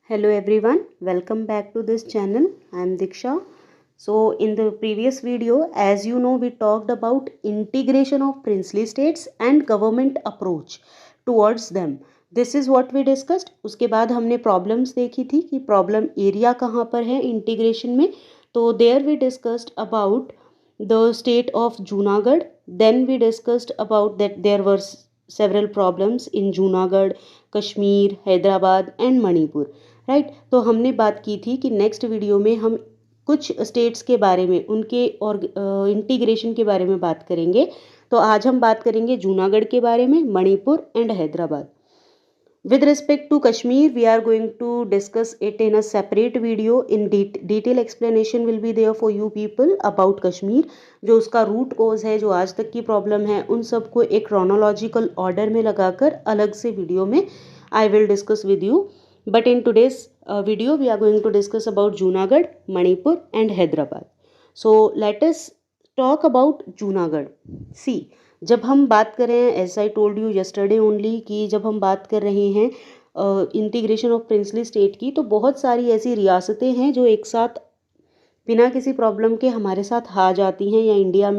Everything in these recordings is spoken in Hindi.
Hello everyone, welcome back to this channel. I am Diksha. So in the previous video, as you know, we talked about integration of princely states and government approach towards them. This is what we discussed. उसके बाद हमने problems देखी थी कि problem area कहाँ पर है integration में. तो there we discussed about the state of Junagadh. Then we discussed about that there were several problems in Junagadh, Kashmir, Hyderabad and Manipur. Right तो हमने बात की थी कि नेक्स्ट वीडियो में हम कुछ स्टेट्स के बारे में उनके और इंटीग्रेशन के बारे में बात करेंगे. तो आज हम बात करेंगे जूनागढ़ के बारे में, Manipur and Hyderabad. With respect to Kashmir, we are going to discuss it in a separate video. In detail explanation will be there for you people about Kashmir. जो उसका रूट कोज है, जो आज तक की प्रॉब्लम है, उन सबको एक क्रोनोलॉजिकल ऑर्डर में लगाकर अलग से वीडियो में I will discuss with you. But in today's video, we are going to discuss about Junagadh, Manipur and Hyderabad. So let us talk about Junagadh. See, जब हम बात करें, as I told you yesterday only, कि जब हम बात कर रहे हैं इंटीग्रेशन ऑफ प्रिंसली स्टेट की, तो बहुत सारी ऐसी रियासतें हैं जो एक साथ बिना किसी प्रॉब्लम के हमारे साथ आ जाती हैं, या इंडिया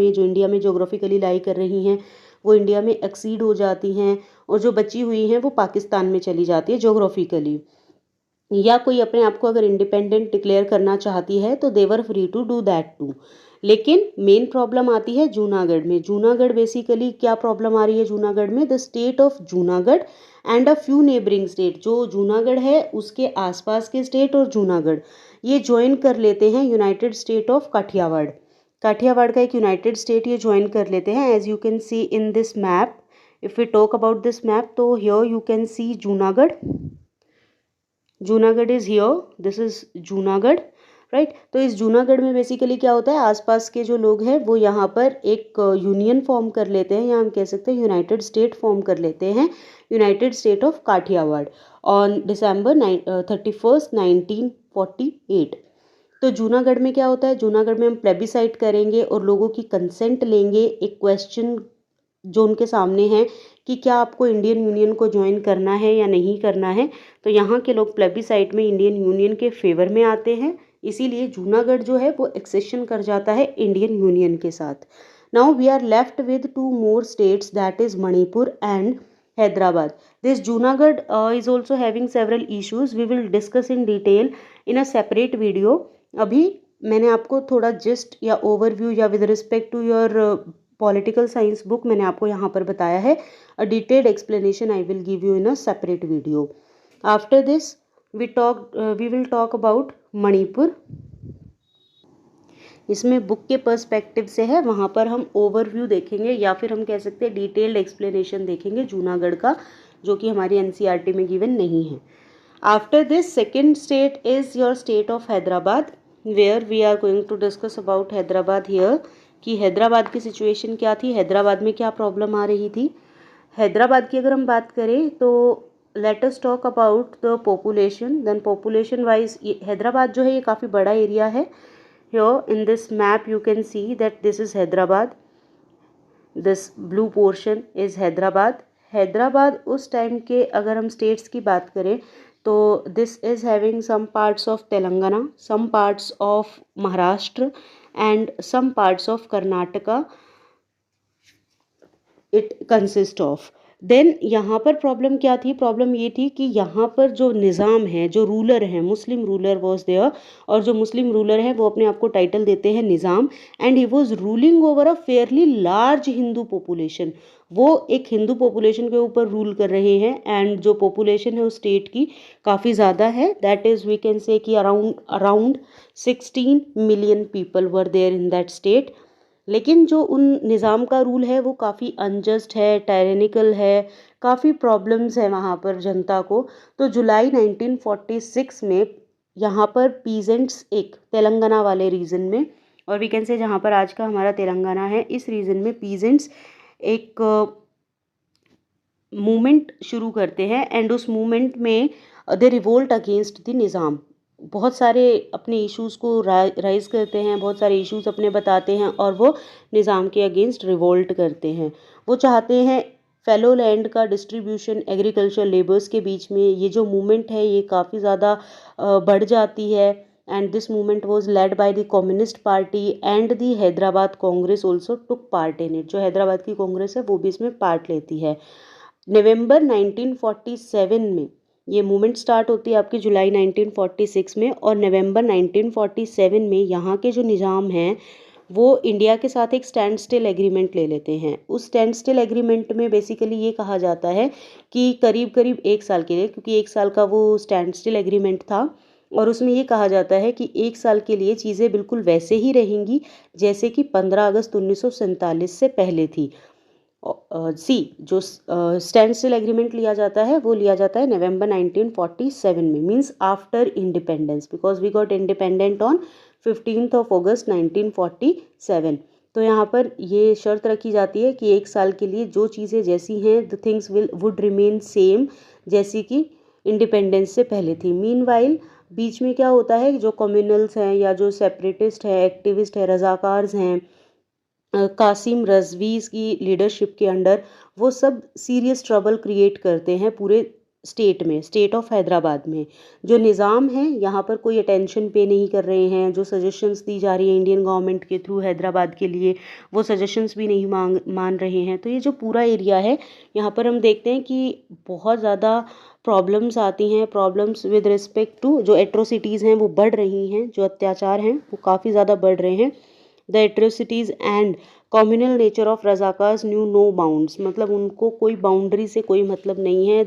में जोग्राफिकली लाई कर रही हैं वो इंडिया में एक्सीड हो जाती हैं, और जो बची हुई हैं वो पाकिस्तान में चली जाती है जोग्राफिकली, या कोई अपने आप को अगर इंडिपेंडेंट डिक्लेयर करना चाहती है तो they're free to do that too. लेकिन मेन प्रॉब्लम आती है जूनागढ़ में. जूनागढ़ बेसिकली क्या प्रॉब्लम आ रही है जूनागढ़ में? The state of Junagadh and a few neighbouring state. जो जूनागढ़ है उसके आसपास के स्टेट और जूनागढ़ ये ज्वाइन कर लेते हैं United State of Kathiawar. Kathiawar का एक यूनाइटेड स्टेट ये ज्वाइन कर लेते हैं. As you can see in this map, if we talk about this map, तो here you can see Junagadh. Junagadh is here, this is Junagadh, right. तो इस जूनागढ़ में बेसिकली क्या होता है, आसपास के जो लोग हैं वो यहाँ पर एक यूनियन फॉर्म कर लेते हैं, या हम कह सकते हैं यूनाइटेड स्टेट फॉर्म कर लेते हैं, United State of Kathiawar, on December 31st 1948. तो जूनागढ़ में क्या होता है, जूनागढ़ में हम प्लेबिसाइट करेंगे और लोगों की कंसेंट लेंगे. एक क्वेश्चन जो उनके सामने है कि क्या आपको इंडियन यूनियन को ज्वाइन करना है या नहीं करना है, तो यहाँ के लोग प्लेबिसाइट में इंडियन यूनियन के फेवर में आते हैं. इसीलिए जूनागढ़ जो है वो एक्सेशन कर जाता है इंडियन यूनियन के साथ. Now we are left with 2 more states, that is Manipur and Hyderabad. This Junagadh is also having several issues. We will discuss in detail in a separate video. अभी मैंने आपको थोड़ा जिस्ट या ओवरव्यू या with respect to your political science book मैंने आपको यहाँ पर बताया है. A detailed explanation I will give you in a separate video. After this we will talk about Manipur. इसमें बुक के पर्सपेक्टिव से है, वहाँ पर हम ओवरव्यू देखेंगे, या फिर हम कह सकते हैं डिटेल्ड एक्सप्लेनेशन देखेंगे जूनागढ़ का, जो कि हमारी एनसीईआरटी में गिवन नहीं है. After this second state is your state of Hyderabad, where we are going to discuss about Hyderabad here, कि हैदराबाद की सिचुएशन क्या थी, हैदराबाद में क्या प्रॉब्लम आ रही थी. हैदराबाद की अगर हम बात करें तो let us talk about the population. Then population wise Hyderabad जो है ये काफ़ी बड़ा एरिया है. Here in this map you can see that this is Hyderabad, this blue portion is Hyderabad. Hyderabad उस टाइम के अगर हम स्टेट्स की बात करें तो this is having some parts of Telangana, some parts of Maharashtra and some parts of Karnataka it consist of. Then यहाँ पर प्रॉब्लम क्या थी, प्रॉब्लम ये थी कि यहाँ पर जो निज़ाम है, जो रूलर हैं, मुस्लिम रूलर वॉज देयर, और जो मुस्लिम रूलर है वो अपने आप को टाइटल देते हैं Nizam, and he was ruling over a fairly large Hindu population. वो एक हिंदू पॉपुलेशन के ऊपर रूल कर रहे हैं, एंड जो पॉपुलेशन है उस स्टेट की काफ़ी ज़्यादा है. That is we can say कि around 16 million people were there in that state. लेकिन जो उन निज़ाम का रूल है वो काफ़ी अनजस्ट है, टायरेनिकल है, काफ़ी प्रॉब्लम्स है वहाँ पर जनता को. तो जुलाई 1946 में यहाँ पर पीजेंट्स एक तेलंगाना वाले रीजन में, और वी कैन से जहाँ पर आज का हमारा तेलंगाना है, इस रीजन में पीजेंट्स एक मूवमेंट शुरू करते हैं, एंड उस मूवमेंट में दे रिवोल्ट अगेंस्ट द निज़ाम. बहुत सारे अपने इश्यूज़ को राइज़ करते हैं, बहुत सारे इश्यूज़ अपने बताते हैं, और वो निज़ाम के अगेंस्ट रिवोल्ट करते हैं. वो चाहते हैं फेलो लैंड का डिस्ट्रीब्यूशन एग्रीकल्चर लेबर्स के बीच में, ये जो मूवमेंट है ये काफ़ी ज़्यादा बढ़ जाती है। And this movement was led by the communist party and the Hyderabad Congress also took part in it. जो हैदराबाद की कांग्रेस है वो भी इसमें पार्ट लेती है। नवंबर 1947 में ये मूवमेंट स्टार्ट होती है आपकी जुलाई 1946 में, और नवंबर 1947 में यहाँ के जो निज़ाम हैं वो इंडिया के साथ एक स्टैंड स्टिल एग्रीमेंट ले लेते हैं। उस स्टैंड स्टिल एग्रीमेंट में बेसिकली ये कहा जाता है कि करीब करीब 1 साल के लिए, क्योंकि 1 साल का वो स्टैंड स्टिल एग्रीमेंट था, और उसमें ये कहा जाता है कि 1 साल के लिए चीज़ें बिल्कुल वैसे ही रहेंगी जैसे कि 15 अगस्त 1947 से पहले थी। जो स्टैंड स्टिल एग्रीमेंट लिया जाता है वो लिया जाता है नवंबर 1947 में, means after independence, because we got independent on 15 August 1947। तो यहाँ पर ये शर्त रखी जाती है कि 1 साल के लिए जो चीज़ें जैसी हैं the things would remain same जैसी कि इंडिपेंडेंस से पहले थी। मीनवाइल बीच में क्या होता है, जो कम्युनल्स हैं या जो सेपरेटिस्ट है, एक्टिविस्ट है, रजाकार्स हैं, कासिम रजवीज़ की लीडरशिप के अंडर, वो सब सीरियस ट्रबल क्रिएट करते हैं पूरे स्टेट में, स्टेट ऑफ हैदराबाद में। जो निज़ाम है यहाँ पर कोई अटेंशन पे नहीं कर रहे हैं। जो सजेशंस दी जा रही है इंडियन गवर्नमेंट के थ्रू हैदराबाद के लिए, वो सजेशंस भी नहीं मान रहे हैं। तो ये जो पूरा एरिया है यहाँ पर हम देखते हैं कि बहुत ज़्यादा प्रॉब्लम्स आती हैं। प्रॉब्लम्स विद रिस्पेक्ट टू जो एट्रोसिटीज़ हैं वो बढ़ रही हैं, जो अत्याचार हैं वो काफ़ी ज़्यादा बढ़ रहे हैं। The atrocities and communal nature of Razakars knew no bounds, मतलब उनको कोई बाउंड्री से कोई मतलब नहीं है।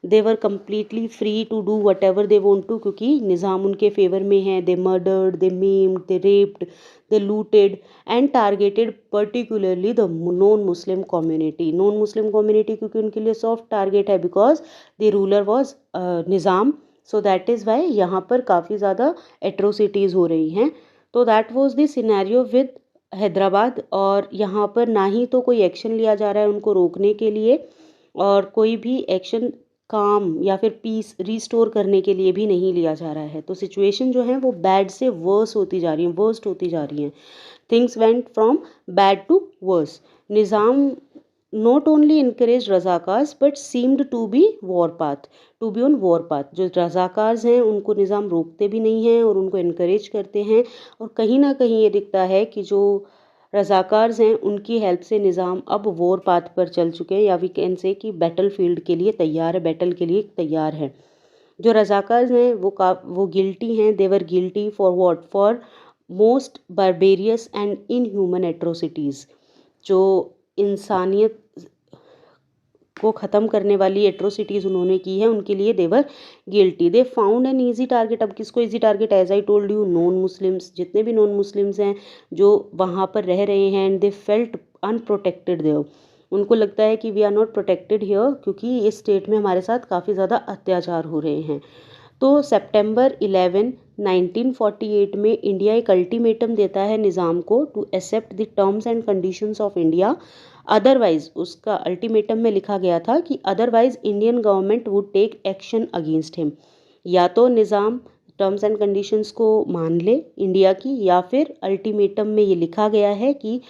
They were completely free to do whatever they want to, क्योंकि निज़ाम उनके फेवर में है। They murdered, they maimed, they raped, they looted and targeted particularly the non Muslim community. Non Muslim community क्योंकि उनके लिए सॉफ्ट टारगेट है, because the ruler was Nizam. So that is Y यहाँ पर काफ़ी ज़्यादा एट्रोसिटीज़ हो रही हैं। तो that was the scenario with Hyderabad. और यहाँ पर ना ही तो कोई एक्शन लिया जा रहा है उनको रोकने के लिए, और कोई भी एक्शन काम या फिर पीस रिस्टोर करने के लिए भी नहीं लिया जा रहा है। तो सिचुएशन जो है वो बैड से वर्स होती जा रही है, वर्स्ट होती जा रही हैं। Things went from bad to worse. Nizam not only encouraged Razakars but seemed to be war path, to be on war path। जो रज़ाकार्स हैं उनको निज़ाम रोकते भी नहीं हैं और उनको इनक्रेज करते हैं, और कहीं ना कहीं ये दिखता है कि जो रज़ाकार्स हैं उनकी हेल्प से निज़ाम अब वॉर पाथ पर चल चुके हैं, या वी कैन से कि बैटल फील्ड के लिए तैयार है, बैटल के लिए तैयार है। जो रज़ाकार्स हैं वो गिल्टी हैं। They were guilty for what, for most barbarous and inhuman atrocities. जो इंसानियत को ख़त्म करने वाली एट्रोसिटीज़ उन्होंने की है, उनके लिए they're guilty. They found an easy target. अब किसको easy target, as I told you, non Muslims, जितने भी नॉन मुस्लिम्स हैं जो वहाँ पर रह रहे हैं। And they felt unprotected there. उनको लगता है कि we are not protected here, क्योंकि इस स्टेट में हमारे साथ काफ़ी ज़्यादा अत्याचार हो रहे हैं। तो सितंबर 11, 1948 में इंडिया एक अल्टीमेटम देता है निज़ाम को to accept the terms and conditions of India. Otherwise, उसका अल्टीमेटम में लिखा गया था कि otherwise Indian government would take action against him. या तो निज़ाम टर्म्स एंड कंडीशंस को मान ले इंडिया की, या फिर अल्टीमेटम में ये लिखा गया है कि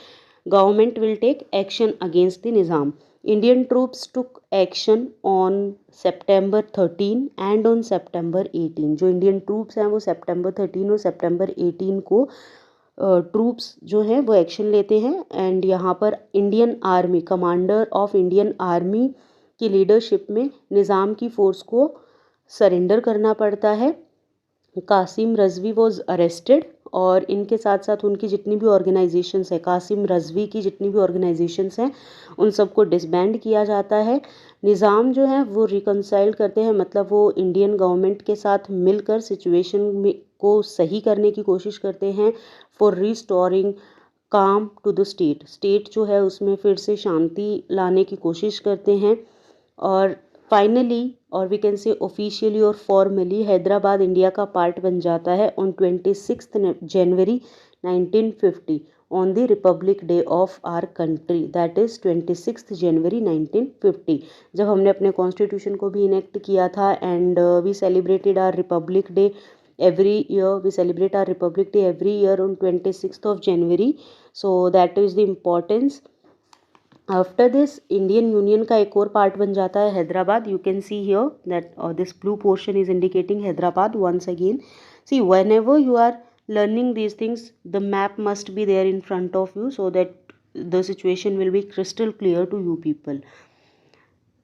government will take action against the Nizam. Indian troops took action on September 13 and on September 18। जो इंडियन ट्रूप्स हैं वो September 13 और September 18 को ट्रूप्स जो हैं वो एक्शन लेते हैं। एंड यहाँ पर Indian army, commander of Indian army की लीडरशिप में निज़ाम की फ़ोर्स को सरेंडर करना पड़ता है। कासिम रज़वी वॉज अरेस्टेड, और इनके साथ साथ उनकी जितनी भी ऑर्गेनाइजेशंस हैं, कासिम रज़वी की जितनी भी ऑर्गेनाइजेशंस हैं उन सबको डिसबैंड किया जाता है। निज़ाम जो है वो रिकंसाइल करते हैं, मतलब वो इंडियन गवर्नमेंट के साथ मिलकर सिचुएशन में को सही करने की कोशिश करते हैं फॉर रिस्टोरिंग काम टू द स्टेट। स्टेट जो है उसमें फिर से शांति लाने की कोशिश करते हैं। और फाइनली, और वी कैन से ऑफिशियली और फॉर्मली, हैदराबाद इंडिया का पार्ट बन जाता है on 26 January 1950 on the Republic day of our country, that is 26 जनवरी 1950, जब हमने अपने कॉन्स्टिट्यूशन को भी इनेक्ट किया था। And we celebrated our republic day every year. We celebrate our Republic Day every year on 26th of January. So that is the importance. After this Indian union का एक और पार्ट बन जाता है Hyderabad. You can see here that this blue portion is indicating Hyderabad once again. See, whenever you are learning these things, the map must be there in front of you so that the situation will be crystal clear to you people.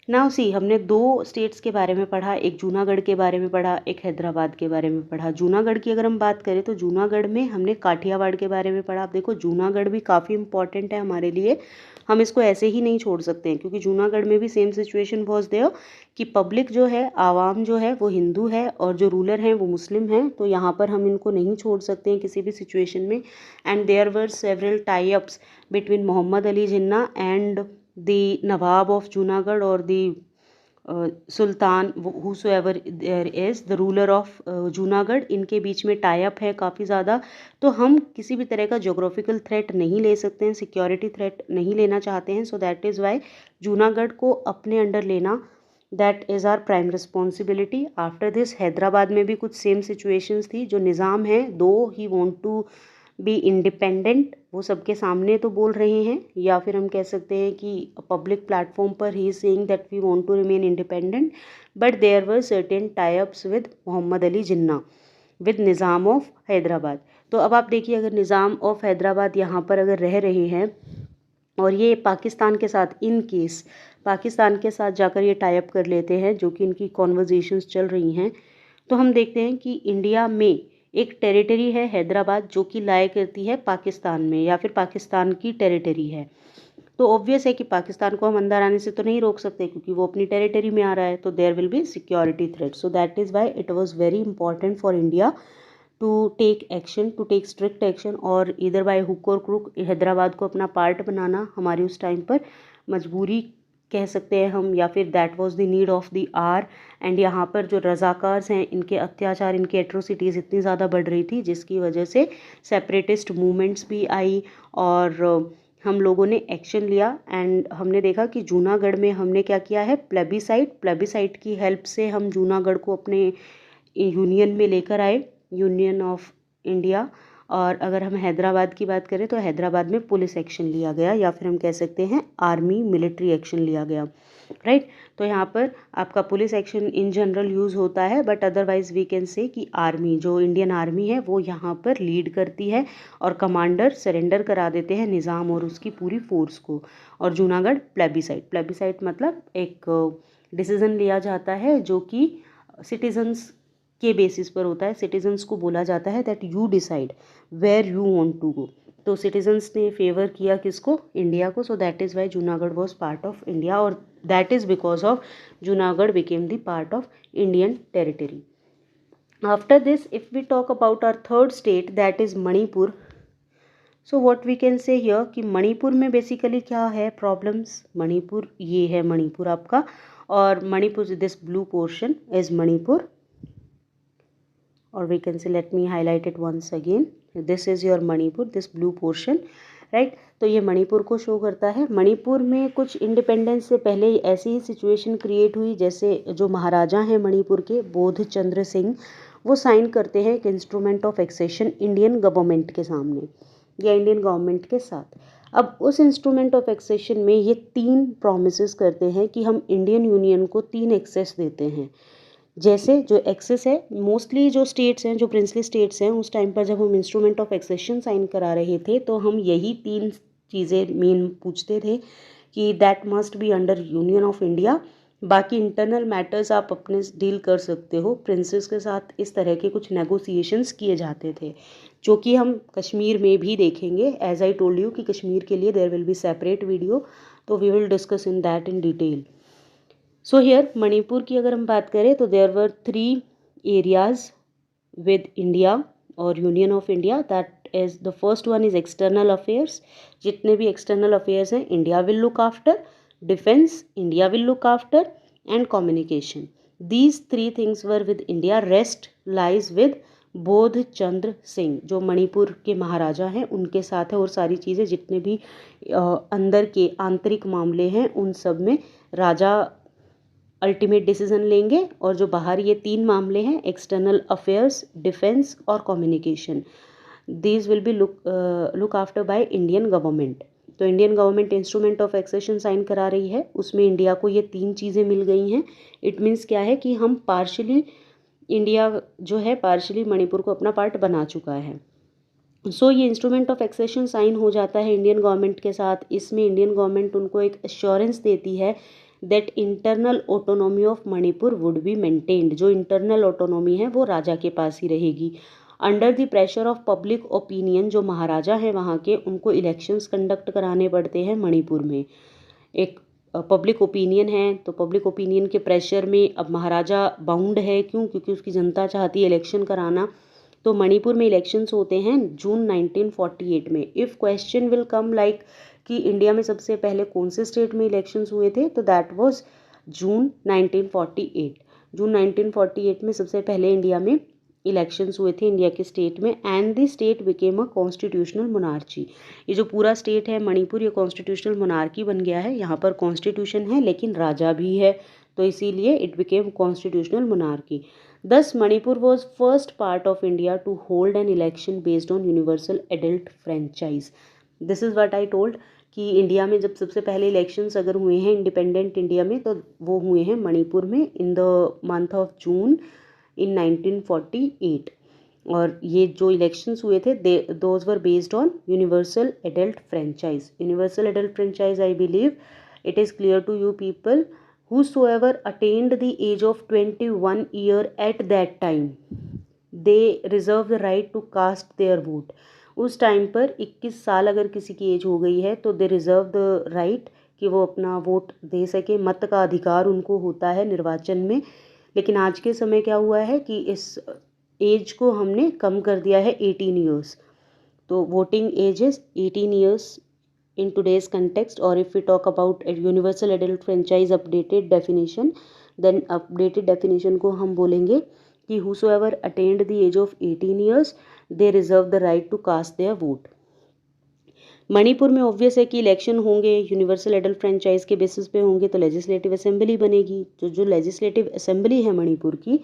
Now see, हमने दो स्टेट्स के बारे में पढ़ा, एक जूनागढ़ के बारे में पढ़ा, एक हैदराबाद के बारे में पढ़ा. जूनागढ़ की अगर हम बात करें तो जूनागढ़ में हमने काठियावाड़ के बारे में पढ़ा. आप देखो जूनागढ़ भी काफ़ी इंपॉर्टेंट है हमारे लिए, हम इसको ऐसे ही नहीं छोड़ सकते हैं क्योंकि जूनागढ़ में भी सेम सिचुएशन वॉज देयर कि पब्लिक जो है, आवाम जो है वो हिंदू है और जो रूलर हैं वो मुस्लिम हैं. तो यहाँ पर हम इनको नहीं छोड़ सकते हैं किसी भी सिचुएशन में. And there were several tie ups between Mohammad Ali Jinnah and the Nawab of Junagadh or the sultan, whosoever there is the ruler of Junagadh, इनके बीच में टाई अप है काफ़ी ज़्यादा. तो हम किसी भी तरह का जोग्राफिकल थ्रेट नहीं ले सकते हैं, सिक्योरिटी थ्रेट नहीं लेना चाहते हैं. So that is why Junagadh को अपने अंडर लेना, that is our prime responsibility. After this Hyderabad में भी कुछ सेम सिचुएशंस थी. जो निज़ाम है, दो ही वॉन्ट टू बी इंडिपेंडेंट, वो सबके सामने तो बोल रहे हैं, या फिर हम कह सकते हैं कि पब्लिक प्लेटफॉर्म पर he is saying that we want to remain independent. But there were certain tie ups with Mohammad Ali Jinnah, with Nizam of Hyderabad. तो अब आप देखिए, अगर निज़ाम ऑफ हैदराबाद यहाँ पर अगर रह रहे हैं और ये पाकिस्तान के साथ, इन केस पाकिस्तान के साथ जाकर ये टाई अप कर लेते हैं, जो कि इनकी कॉन्वर्जेशंस चल रही हैं, तो हम देखते हैं कि इंडिया में एक टेरिटरी है हैदराबाद जो कि लाया करती है पाकिस्तान में, या फिर पाकिस्तान की टेरिटरी है. तो ऑब्वियस है कि पाकिस्तान को हम अंदर आने से तो नहीं रोक सकते क्योंकि वो अपनी टेरिटरी में आ रहा है. तो there will be security threat. So that is why it was very important for India to take action, to take strict action, और इधर बाय हुक और क्रुक हैदराबाद को अपना पार्ट बनाना हमारी उस टाइम पर मजबूरी कह सकते हैं हम, या फिर that was the need of the hour. And यहाँ पर जो रज़ाकार्स हैं, इनके अत्याचार, इनकी एट्रोसिटीज़ इतनी ज़्यादा बढ़ रही थी जिसकी वजह से सेपरेटिस्ट मूवमेंट्स भी आई और हम लोगों ने एक्शन लिया. एंड हमने देखा कि जूनागढ़ में हमने क्या किया है, प्लेबिसाइट की हेल्प से हम जूनागढ़ को अपने यूनियन में लेकर आए, यूनियन ऑफ इंडिया. और अगर हम हैदराबाद की बात करें तो हैदराबाद में पुलिस एक्शन लिया गया, या फिर हम कह सकते हैं आर्मी मिलिट्री एक्शन लिया गया, राइट. तो यहाँ पर आपका police action in general use होता है, but otherwise we can say कि आर्मी, जो इंडियन आर्मी है वो यहाँ पर लीड करती है और कमांडर सरेंडर करा देते हैं निज़ाम और उसकी पूरी फोर्स को. और जूनागढ़ प्लेबिसाइट मतलब एक डिसीज़न लिया जाता है जो कि सिटीजन्स के बेसिस पर होता है. सिटीजन्स को बोला जाता है that you decide where you want to go. तो सिटीजन्स ने फेवर किया किसको, इंडिया को. So that is why Junagadh was part of India, और that is because of Junagadh became the part of Indian territory. After this if we talk about our third state, that is Manipur. So what we can say here कि मणिपुर में बेसिकली क्या है प्रॉब्लम्स. मणिपुर, ये है मणिपुर आपका, और Manipur, this blue portion is Manipur, or we can say, let me highlight it once again, this is your Manipur, this blue portion, right. तो ये मणिपुर को शो करता है. मणिपुर में कुछ इंडिपेंडेंस से पहले ऐसी ही सिचुएशन क्रिएट हुई जैसे जो महाराजा हैं मणिपुर के, बोध चंद्र सिंह, वो साइन करते हैं एक instrument of accession Indian government के सामने या इंडियन गवर्नमेंट के साथ. अब उस इंस्ट्रूमेंट ऑफ एक्सेशन में ये 3 प्रोमिसेस करते हैं कि हम इंडियन यूनियन को 3 एक्सेस देते हैं. जैसे जो एक्सेस है, मोस्टली जो स्टेट्स हैं, जो प्रिंसली स्टेट्स हैं, उस टाइम पर जब हम इंस्ट्रूमेंट ऑफ एक्सेशन साइन करा रहे थे तो हम यही 3 चीज़ें मेन पूछते थे कि that must be under union of India. बाकी इंटरनल मैटर्स आप अपने डील कर सकते हो. प्रिंसेस के साथ इस तरह के कुछ नेगोशिएशंस किए जाते थे जो कि हम कश्मीर में भी देखेंगे. एज आई टोल्ड यू कि कश्मीर के लिए there will be separate video, तो we will discuss in that in detail. So here Manipur की अगर हम बात करें तो there were 3 areas with India और union of India. That is the first one is external affairs. जितने भी एक्सटर्नल अफेयर्स हैं India will look after. Defence India will look after, and communication. These 3 things were with India. Rest lies with बोध चंद्र सिंह, जो मणिपुर के महाराजा हैं, उनके साथ है. और सारी चीज़ें जितने भी अंदर के आंतरिक मामले हैं उन सब में राजा अल्टीमेट डिसीजन लेंगे. और जो बाहर ये 3 मामले हैं, एक्सटर्नल अफेयर्स, डिफेंस और communication, these will be look after by Indian government. तो Indian government instrument of accession sign करा रही है, उसमें इंडिया को ये 3 चीज़ें मिल गई हैं। इट मीन्स क्या है कि हम पार्शली, इंडिया जो है पार्शली मणिपुर को अपना पार्ट बना चुका है। सो ये इंस्ट्रूमेंट ऑफ एक्सेशन साइन हो जाता है इंडियन गवर्नमेंट के साथ। इसमें इंडियन गवर्नमेंट उनको एक एश्योरेंस देती है that internal autonomy of Manipur would be maintained. जो इंटरनल ऑटोनॉमी है वो राजा के पास ही रहेगी। Under the pressure of public opinion, जो महाराजा हैं वहाँ के, उनको इलेक्शंस कंडक्ट कराने पड़ते हैं मणिपुर में। एक पब्लिक ओपिनियन है, तो पब्लिक ओपिनियन के प्रेशर में अब महाराजा बाउंड है। क्यों? क्योंकि उसकी जनता चाहती है इलेक्शन कराना। तो मणिपुर में इलेक्शंस होते हैं जून 1948 में। If question will come like कि इंडिया में सबसे पहले कौन से स्टेट में इलेक्शंस हुए थे, तो दैट वाज जून 1948। जून 1948 में सबसे पहले इंडिया में इलेक्शंस हुए थे, इंडिया के स्टेट में। And the state became a constitutional monarchy. ये जो पूरा स्टेट है मणिपुर, ये कॉन्स्टिट्यूशनल मोनार्की बन गया है। यहाँ पर कॉन्स्टिट्यूशन है लेकिन राजा भी है, तो इसीलिए it became constitutional monarchy. Thus, Manipur was first part of India to hold an election based on universal adult franchise. This is what I told कि इंडिया में जब सबसे पहले इलेक्शंस अगर हुए हैं इंडिपेंडेंट इंडिया में, तो वो हुए हैं मणिपुर में in the month of June in 1948। और ये जो इलेक्शंस हुए थे those were based on universal adult franchise. Universal adult franchise, I believe it is clear to you people, whosoever attained the age of 21 year at that time, they reserve the right to cast their vote. उस टाइम पर 21 साल अगर किसी की एज हो गई है तो दे रिज़र्व द राइट कि वो अपना वोट दे सके। मत का अधिकार उनको होता है निर्वाचन में। लेकिन आज के समय क्या हुआ है कि इस एज को हमने कम कर दिया है 18 ईयर्स। तो voting age is 18 years in today's context, or if we talk about a universal adult franchise updated definition, then updated definition को हम बोलेंगे कि whosoever attained the age of 18 years they reserve the right to cast their vote. Manipur में ऑब्वियस है कि इलेक्शन होंगे, यूनिवर्सल एडल्ट फ्रेंचाइज के बेसिस पे होंगे, तो लेजिस्लेटिव असेंबली बनेगी। जो लेजिस्लेटिव असेंबली है मणिपुर की,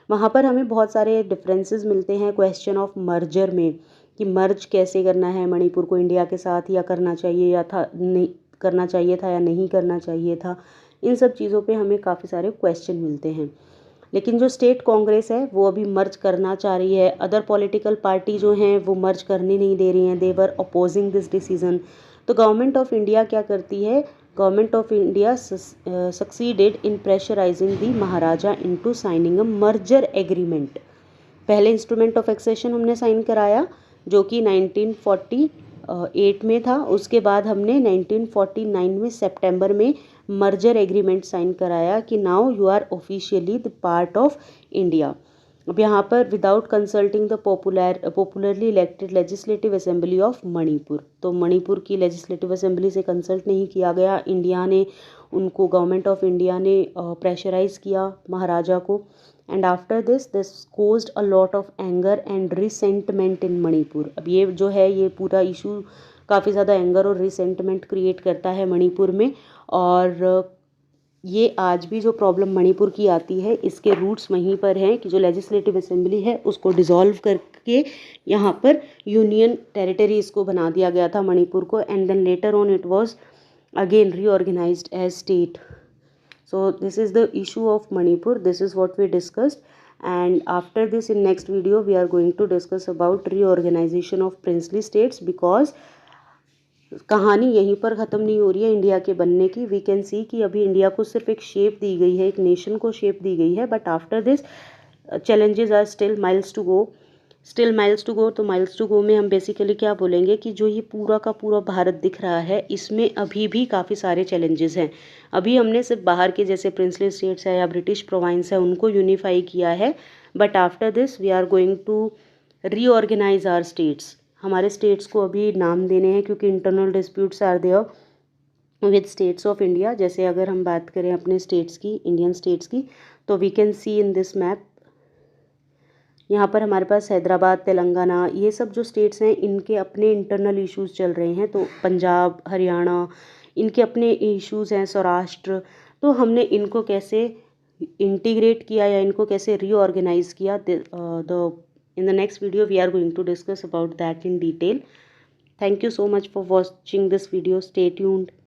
वहाँ पर हमें बहुत सारे डिफरेंसेस मिलते हैं क्वेश्चन ऑफ मर्जर में, कि मर्ज कैसे करना है मणिपुर को इंडिया के साथ, या करना चाहिए या था नहीं करना चाहिए था या नहीं करना चाहिए था। इन सब चीज़ों पे हमें काफ़ी सारे क्वेश्चन मिलते हैं। लेकिन जो स्टेट कांग्रेस है वो अभी मर्ज करना चाह रही है। अदर पॉलिटिकल पार्टी जो हैं वो मर्ज करने नहीं दे रही हैं, they were opposing this decision. तो गवर्नमेंट ऑफ इंडिया क्या करती है? Government of India succeeded in pressurising the Maharaja into signing a merger agreement. पहले इंस्ट्रूमेंट ऑफ एक्सेशन हमने साइन कराया जो कि 1948 में था। उसके बाद हमने 1949 में सितंबर में मर्जर एग्रीमेंट साइन कराया कि now you are officially the part of India. अब यहाँ पर without consulting the popularly elected legislative assembly of Manipur, तो मणिपुर की लेजिस्लेटिव असेंबली से कंसल्ट नहीं किया गया। इंडिया ने उनको, गवर्नमेंट ऑफ इंडिया ने प्रेशराइज किया महाराजा को। And after this caused a lot of anger and resentment in Manipur. अब ये जो है ये पूरा इशू काफ़ी ज़्यादा एंगर और रिसेंटमेंट क्रिएट करता है मणिपुर में। और ये आज भी जो प्रॉब्लम मणिपुर की आती है इसके रूट्स वहीं पर हैं कि जो लेजिस्लेटिव असेंबली है उसको डिसॉल्व करके यहाँ पर यूनियन टेरिटरीज़ को बना दिया गया था मणिपुर को। And then later on it was again reorganised as state. So this is the issue of Manipur. This is what we discussed, and after this in next video we are going to discuss about reorganization of princely states, because कहानी यहीं पर ख़त्म नहीं हो रही है इंडिया के बनने की। वी कैन सी कि अभी इंडिया को सिर्फ एक शेप दी गई है, एक नेशन को शेप दी गई है, but after this challenges are still miles to go. तो माइल्स टू गो में हम बेसिकली क्या बोलेंगे कि जो ये पूरा का पूरा भारत दिख रहा है इसमें अभी भी काफ़ी सारे चैलेंजेस हैं। अभी हमने सिर्फ बाहर के जैसे प्रिंसली स्टेट्स है या ब्रिटिश प्रोविंस है उनको यूनिफाई किया है, but after this we are going to reorganize our states. हमारे स्टेट्स को अभी नाम देने हैं क्योंकि internal disputes are there with states of India. जैसे अगर हम बात करें अपने स्टेट्स की, इंडियन स्टेट्स की, तो we can see in this map, यहाँ पर हमारे पास हैदराबाद, तेलंगाना, ये सब जो स्टेट्स हैं इनके अपने इंटरनल इश्यूज चल रहे हैं। तो पंजाब, हरियाणा, इनके अपने इश्यूज हैं, सौराष्ट्र। तो हमने इनको कैसे इंटीग्रेट किया या इनको कैसे रीऑर्गेनाइज किया, in the next video we are going to discuss about that in detail. Thank you so much for watching this video. Stay tuned.